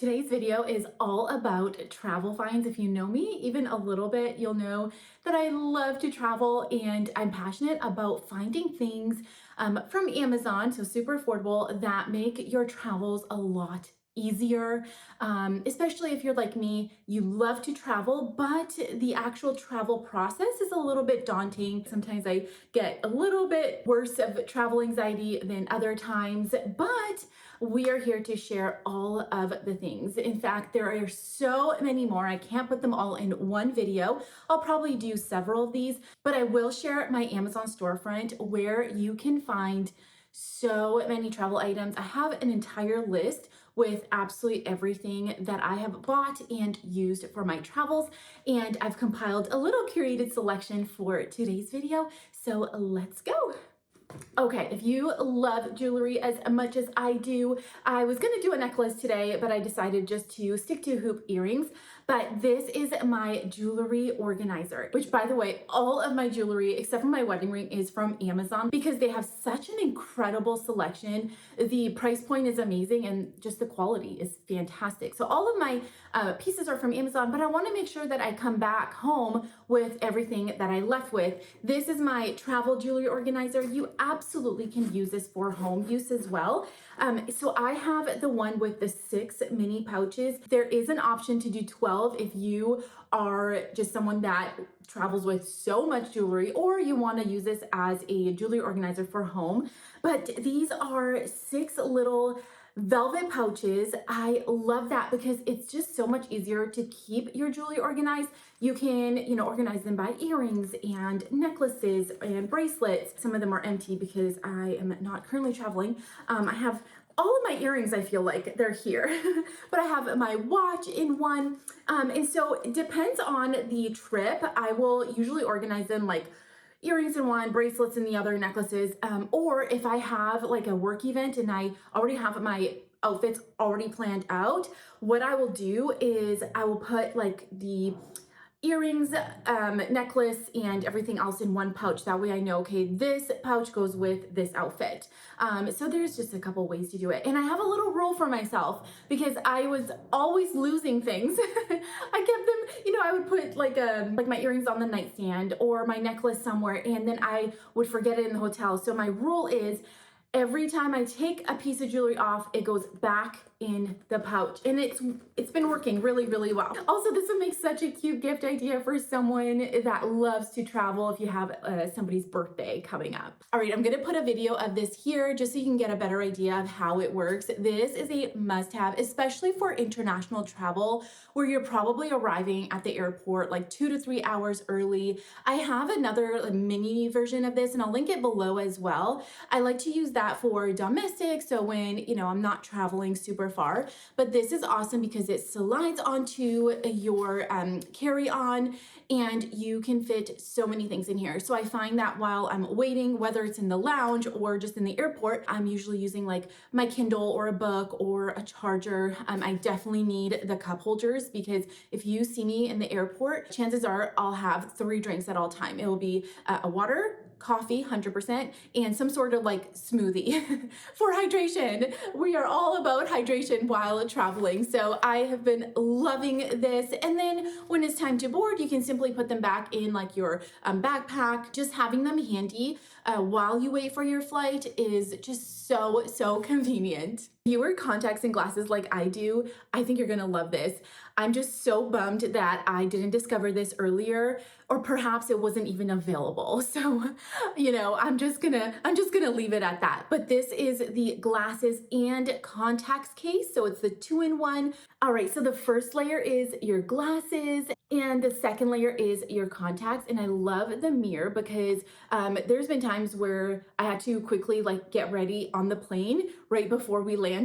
Today's video is all about travel finds. If you know me even a little bit, you'll know that I love to travel and I'm passionate about finding things from Amazon, so super affordable, that make your travels a lot easier, especially if you're like me, you love to travel, but the actual travel process is a little bit daunting. Sometimes I get a little bit worse of travel anxiety than other times, but we are here to share all of the things. In fact, there are so many more. I can't put them all in one video. I'll probably do several of these, but I will share my Amazon storefront where you can find so many travel items. I have an entire list with absolutely everything that I have bought and used for my travels, and I've compiled a little curated selection for today's video. So let's go. Okay, if you love jewelry as much as I do, I was gonna do a necklace today, but I decided just to stick to hoop earrings. But this is my jewelry organizer, which, by the way, all of my jewelry, except for my wedding ring, is from Amazon because they have such an incredible selection. The price point is amazing and just the quality is fantastic. So all of my pieces are from Amazon, but I wanna make sure that I come back home with everything that I left with. This is my travel jewelry organizer. You absolutely can use this for home use as well. So I have the one with the 6 mini pouches. There is an option to do 12 if you are just someone that travels with so much jewelry, or you want to use this as a jewelry organizer for home. But these are 6 little velvet pouches. I love that because it's just so much easier to keep your jewelry organized. You can, organize them by earrings and necklaces and bracelets. Some of them are empty because I am not currently traveling. I have all of my earrings, I feel like they're here, but I have my watch in one. And so it depends on the trip. I will usually organize them like earrings in one, bracelets in the other, necklaces. Or if I have like a work event and I already have my outfits already planned out, what I will do is I will put like the earrings, necklace, and everything else in one pouch. That way I know, okay, this pouch goes with this outfit. So there's just a couple ways to do it. And I have a little rule for myself because I was always losing things. I kept them, I would put like my earrings on the nightstand or my necklace somewhere, and then I would forget it in the hotel. So my rule is every time I take a piece of jewelry off, it goes back in the pouch, and it's been working really, really well. Also, this would make such a cute gift idea for someone that loves to travel if you have somebody's birthday coming up. All right, I'm gonna put a video of this here just so you can get a better idea of how it works. This is a must-have, especially for international travel where you're probably arriving at the airport like 2 to 3 hours early. I have another mini version of this and I'll link it below as well. I like to use that for domestic, so when I'm not traveling super far, but this is awesome because it slides onto your carry-on and you can fit so many things in here. So I find that while I'm waiting, whether it's in the lounge or just in the airport, I'm usually using like my Kindle or a book or a charger. I definitely need the cup holders because if you see me in the airport, chances are I'll have 3 drinks at all time. It will be a water, coffee, 100%, and some sort of like smoothie for hydration. We are all about hydration while traveling. So I have been loving this. And then when it's time to board, you can simply put them back in like your backpack. Just having them handy while you wait for your flight is just so convenient. If you wear contacts and glasses like I do, I think you're gonna love this. I'm just so bummed that I didn't discover this earlier, or perhaps it wasn't even available. So, I'm just gonna leave it at that. But this is the glasses and contacts case. So it's the 2-in-1. All right, so the first layer is your glasses and the second layer is your contacts. And I love the mirror because there's been times where I had to quickly like get ready on the plane right before we landed.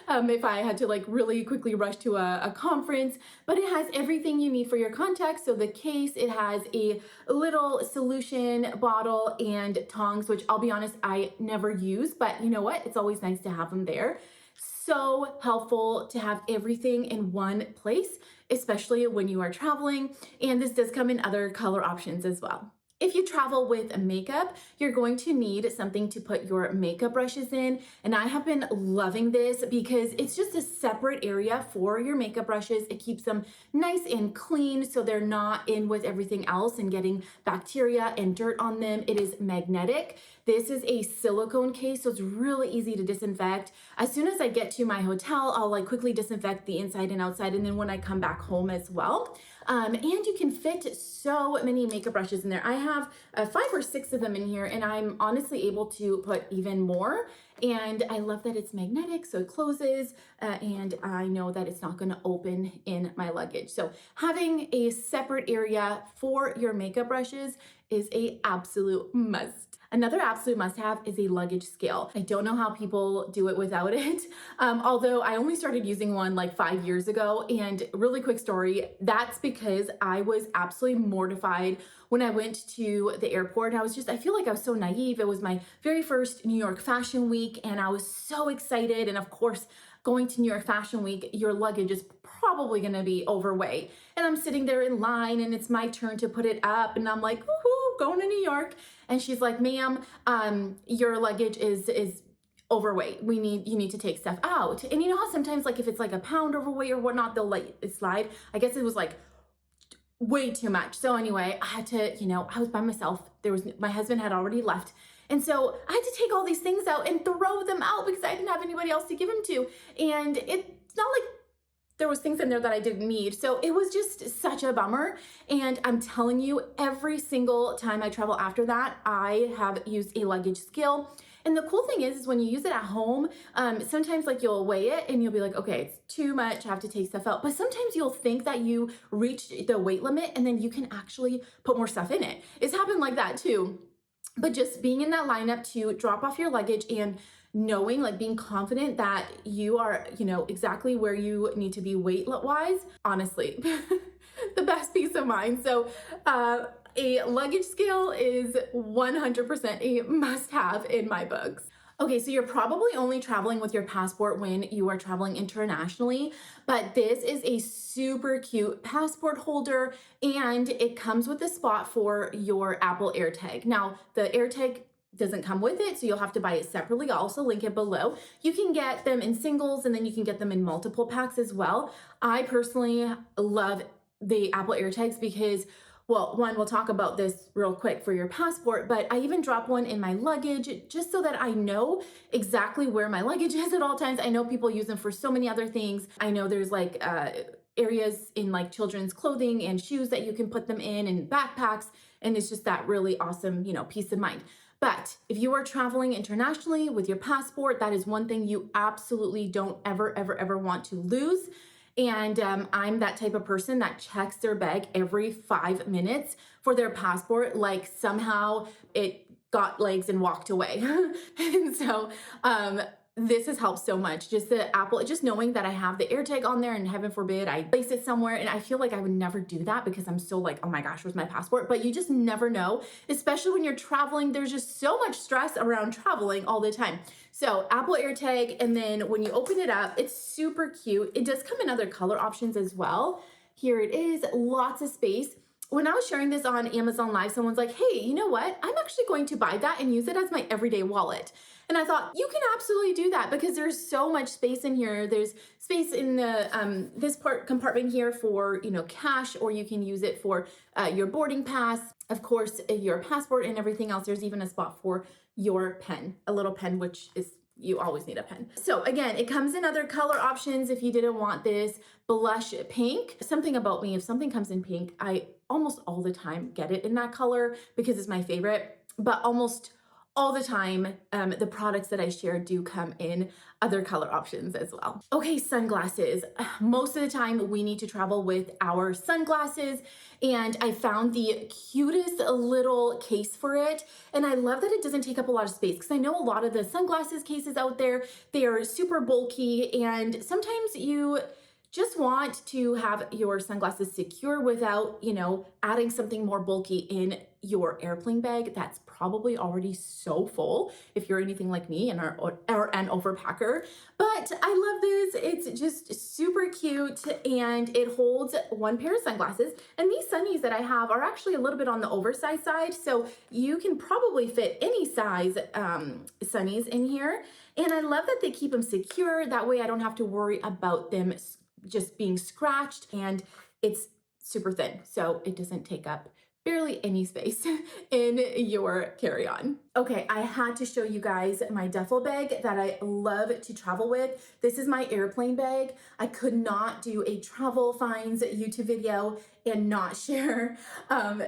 If I had to like really quickly rush to a conference, but it has everything you need for your contacts. So the case, it has a little solution bottle and tongs, which I'll be honest, I never use, but you know what? It's always nice to have them there. So helpful to have everything in one place, especially when you are traveling. And this does come in other color options as well. If you travel with makeup, you're going to need something to put your makeup brushes in. And I have been loving this because it's just a separate area for your makeup brushes. It keeps them nice and clean so they're not in with everything else and getting bacteria and dirt on them. It is magnetic. This is a silicone case, so it's really easy to disinfect. As soon as I get to my hotel, I'll like quickly disinfect the inside and outside, and then when I come back home as well. And you can fit so many makeup brushes in there. I have 5 or 6 of them in here, and I'm honestly able to put even more. And I love that it's magnetic, so it closes, and I know that it's not gonna open in my luggage. So having a separate area for your makeup brushes is a absolute must. Another absolute must-have is a luggage scale. I don't know how people do it without it, although I only started using one like 5 years ago. And really quick story, that's because I was absolutely mortified when I went to the airport. I feel like I was so naive. It was my very first New York Fashion Week, and I was so excited. And of course, going to New York Fashion Week, your luggage is probably gonna be overweight. And I'm sitting there in line, and it's my turn to put it up, and I'm like, woohoo, going to New York. And she's like, ma'am, your luggage is overweight. You need to take stuff out. And you know how sometimes like if it's like a pound overweight or whatnot, they'll let it slide. I guess it was like way too much. So anyway, I had to, I was by myself. My husband had already left. And so I had to take all these things out and throw them out because I didn't have anybody else to give them to. And it's not like there was things in there that I didn't need. So it was just such a bummer. And I'm telling you, every single time I travel after that, I have used a luggage scale. And the cool thing is when you use it at home, sometimes like you'll weigh it and you'll be like, okay, it's too much, I have to take stuff out. But sometimes you'll think that you reached the weight limit and then you can actually put more stuff in it. It's happened like that too. But just being in that lineup to drop off your luggage and knowing, like being confident that you are, exactly where you need to be weight-wise, honestly, the best peace of mind. So a luggage scale is 100% a must-have in my books. Okay, so you're probably only traveling with your passport when you are traveling internationally, but this is a super cute passport holder, and it comes with a spot for your Apple AirTag. Now, the AirTag doesn't come with it, so you'll have to buy it separately. I'll also link it below. You can get them in singles, and then you can get them in multiple packs as well. I personally love the Apple AirTags because, well, one, we'll talk about this real quick for your passport, but I even drop one in my luggage just so that I know exactly where my luggage is at all times. I know people use them for so many other things. I know there's like areas in like children's clothing and shoes that you can put them in and backpacks, and it's just that really awesome, peace of mind. But if you are traveling internationally with your passport, that is one thing you absolutely don't ever, ever, ever want to lose. And I'm that type of person that checks their bag every 5 minutes for their passport, like somehow it got legs and walked away. And so this has helped so much. Just knowing that I have the AirTag on there, and heaven forbid I place it somewhere, and I feel like I would never do that because I'm so like, oh my gosh, where's my passport? But you just never know, especially when you're traveling. There's just so much stress around traveling all the time. So Apple AirTag, and then when you open it up, it's super cute. It does come in other color options as well. Here it is, lots of space. When I was sharing this on Amazon Live, someone's like, hey, you know what? I'm actually going to buy that and use it as my everyday wallet. And I thought, you can absolutely do that because there's so much space in here. There's space in the this compartment here for, cash, or you can use it for your boarding pass, of course, your passport and everything else. There's even a spot for your pen, a little pen, which is, you always need a pen. So again, it comes in other color options if you didn't want this. Blush pink. Something about me, if something comes in pink, I almost all the time get it in that color because it's my favorite, but almost all the time, the products that I share do come in other color options as well. Okay, sunglasses. Most of the time we need to travel with our sunglasses, and I found the cutest little case for it. And I love that it doesn't take up a lot of space because I know a lot of the sunglasses cases out there, they are super bulky, and sometimes you just want to have your sunglasses secure without, adding something more bulky in your airplane bag that's probably already so full if you're anything like me and are an overpacker. But I love this. It's just super cute and it holds one pair of sunglasses. And these sunnies that I have are actually a little bit on the oversized side, so you can probably fit any size sunnies in here. And I love that they keep them secure. That way I don't have to worry about them just being scratched, and it's super thin, so it doesn't take up barely any space in your carry-on. Okay, I had to show you guys my duffel bag that I love to travel with. This is my airplane bag. I could not do a travel finds YouTube video and not share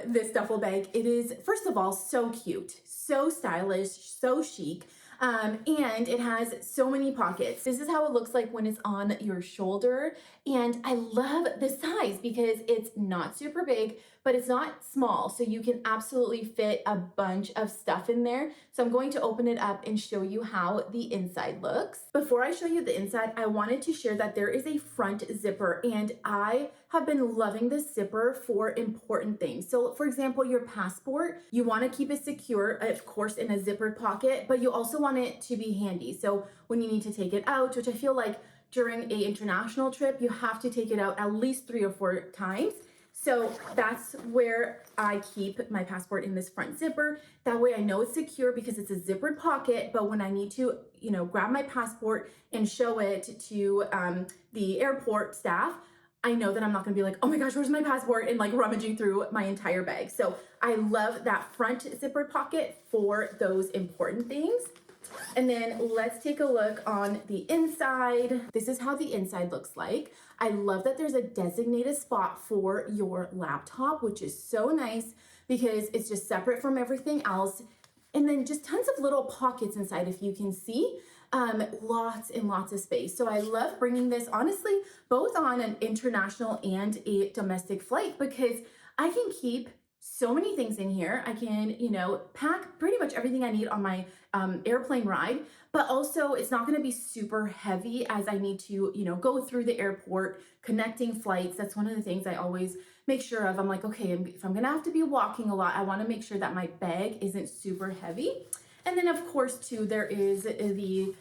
this duffel bag. It is, first of all, so cute, so stylish, so chic. And it has so many pockets. This is how it looks like when it's on your shoulder. And I love the size because it's not super big, but it's not small. So you can absolutely fit a bunch of stuff in there. So I'm going to open it up and show you how the inside looks. Before I show you the inside, I wanted to share that there is a front zipper, and I have been loving this zipper for important things. So for example, your passport, you want to keep it secure, of course, in a zippered pocket, but you also want it to be handy. So when you need to take it out, which I feel like during an international trip, you have to take it out at least 3 or 4 times. So that's where I keep my passport, in this front zipper. That way I know it's secure because it's a zippered pocket, but when I need to, grab my passport and show it to the airport staff, I know that I'm not gonna be like, oh my gosh, where's my passport? And like rummaging through my entire bag. So I love that front zippered pocket for those important things. And then let's take a look on the inside. This is how the inside looks like. I love that there's a designated spot for your laptop, which is so nice because it's just separate from everything else. And then just tons of little pockets inside, if you can see. Lots and lots of space. So I love bringing this, honestly, both on an international and a domestic flight, because I can keep so many things in here. I can, pack pretty much everything I need on my airplane ride, but also it's not going to be super heavy as I need to, go through the airport, connecting flights. That's one of the things I always make sure of. I'm like, okay, if I'm going to have to be walking a lot, I want to make sure that my bag isn't super heavy. And then of course too, there is the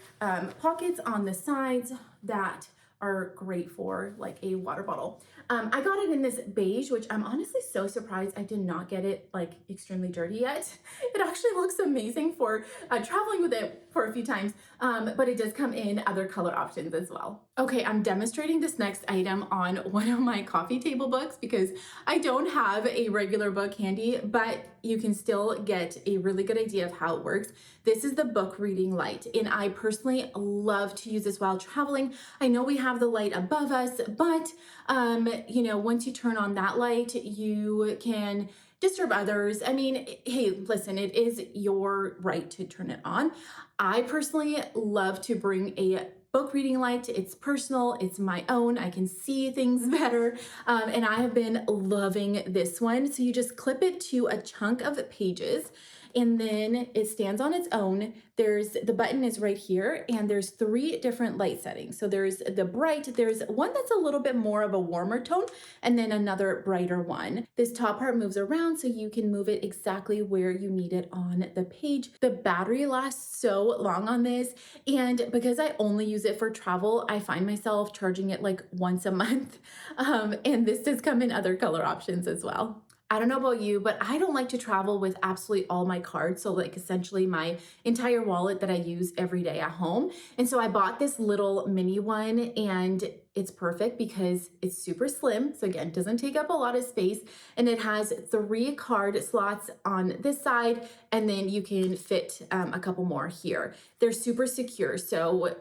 pockets on the sides that are great for like a water bottle. I got it in this beige, which I'm honestly so surprised I did not get it like extremely dirty yet. It actually looks amazing for traveling with it for a few times, but it does come in other color options as well. Okay, I'm demonstrating this next item on one of my coffee table books because I don't have a regular book handy, but you can still get a really good idea of how it works. This is the book reading light, and I personally love to use this while traveling. I know we have the light above us, but once you turn on that light, you can disturb others. I mean, hey, listen, it is your right to turn it on. I personally love to bring a book reading light. It's personal, it's my own, I can see things better, and I have been loving this one. So you just clip it to a chunk of pages, and then it stands on its own. The button is right here, and there's 3 different light settings. So there's the bright, there's one that's a little bit more of a warmer tone, and then another brighter one. This top part moves around so you can move it exactly where you need it on the page. The battery lasts so long on this, and because I only use it for travel, I find myself charging it like once a month. And this does come in other color options as well. I don't know about you, but I don't like to travel with absolutely all my cards. So like essentially my entire wallet that I use every day at home. And so I bought this little mini one, and it's perfect because it's super slim. So again, it doesn't take up a lot of space, and it has 3 card slots on this side, and then you can fit a couple more here. They're super secure. So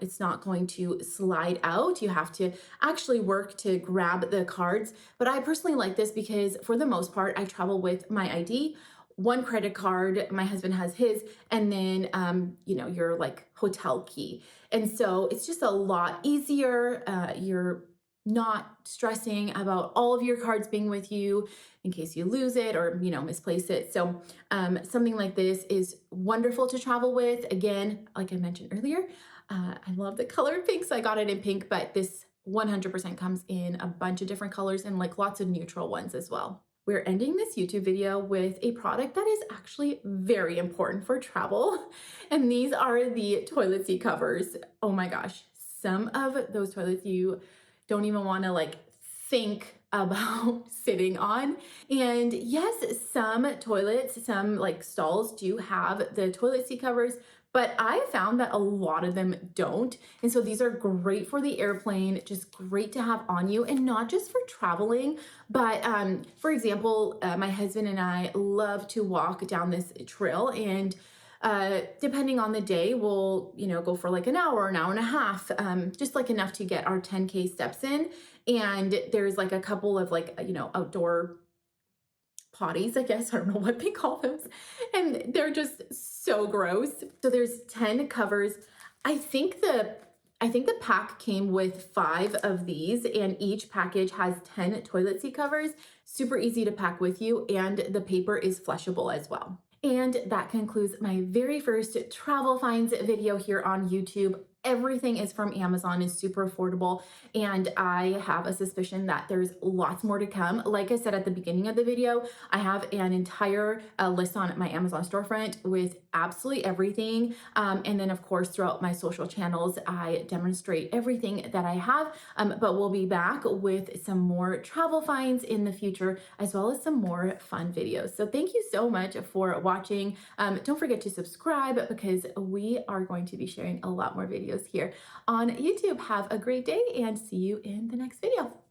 it's not going to slide out. You have to actually work to grab the cards. But I personally like this because for the most part, I travel with my ID, 1 credit card, my husband has his, and then, your like hotel key. And so it's just a lot easier. You're not stressing about all of your cards being with you in case you lose it or, misplace it. So something like this is wonderful to travel with. Again, like I mentioned earlier, I love the color pink, so I got it in pink, but this 100% comes in a bunch of different colors and like lots of neutral ones as well. We're ending this YouTube video with a product that is actually very important for travel, and these are the toilet seat covers. Oh my gosh, some of those toilets you don't even want to like think about sitting on. And yes, some toilets, some like stalls do have the toilet seat covers, but I found that a lot of them don't. And so these are great for the airplane, just great to have on you, and not just for traveling, but for example, my husband and I love to walk down this trail, and depending on the day, we'll, go for like an hour and a half, just like enough to get our 10K steps in. And there's like a couple of like, outdoor potties, I guess. I don't know what they call them. And they're just so gross. So there's 10 covers. I think the I think the pack came with 5 of these, and each package has 10 toilet seat covers. Super easy to pack with you, and the paper is flushable as well. And that concludes my very first travel finds video here on YouTube. Everything is from Amazon, is super affordable, and I have a suspicion that there's lots more to come. Like I said at the beginning of the video, I have an entire list on my Amazon storefront with absolutely everything. And then of course, throughout my social channels, I demonstrate everything that I have, but we'll be back with some more travel finds in the future, as well as some more fun videos. So thank you so much for watching. Don't forget to subscribe because we are going to be sharing a lot more videos here on YouTube. Have a great day and see you in the next video.